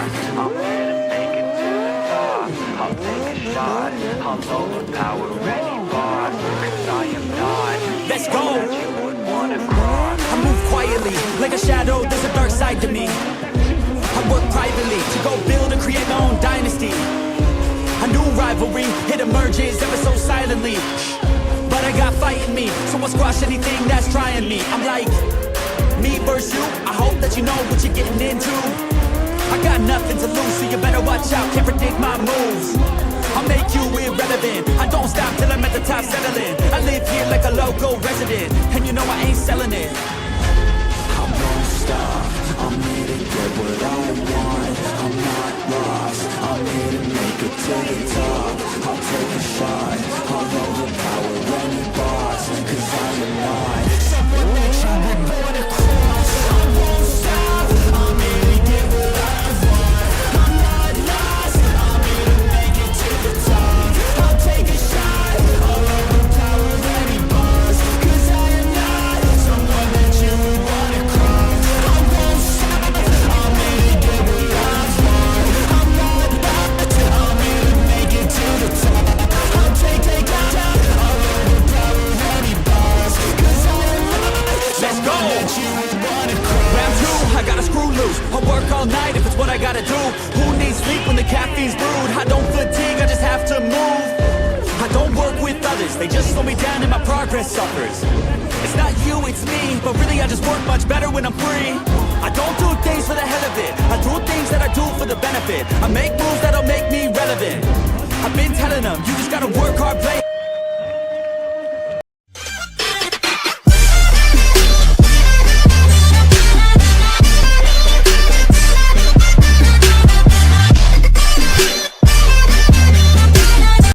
I'm here to make it to the top. I'll take a shot. I'll overpower any boss. 'Cause I am not Let's go. one that you would wanna cross. I move quietly, like a shadow, there's a dark side to me. I work privately to go build and create my own dynasty. A new rivalry, it emerges ever so silently. But I got fight in me, so I'll squash anything that's trying me. I'm like, me versus you, I hope that you know what you're getting into. I got nothing to lose, so you better watch out, can't predict my moves. I'll make you irrelevant, I don't stop till I'm at the top settling. I live here like a local resident, and you know I ain't selling it. I won't stop, I'm here to get what I want. I'm not lost, I'm here to make it to the top. I'll take a shot, I'll overpower any boss. 'Cause I am not someone that you would wanna cross. I won't stop, I'm here to get what I want. I'm not lost, I'm here to make it to the top. I'll take a shot, I'll overpower any boss. 'Cause I am not someone that you would wanna cross. I won't stop, I'm here to get what I want. I'm not lost, I'm here to make it to the top. I'll take a shot, I'll overpower any boss. 'Cause I am not Let's go. someone that you would wanna cross. Round two, I gotta screw loose. I'll work all night if it's what I gotta do. Who needs sleep when the caffeine's brewed? I don't fatigue, I just have to move. I don't work with others, they just slow me down and my progress suffers. It's not you, it's me, but really I just work much better when I'm free. I don't do things for the hell of it, I do things that I do for the benefit. I make moves that'll make me relevant. I've been telling them, you just gotta work hard, play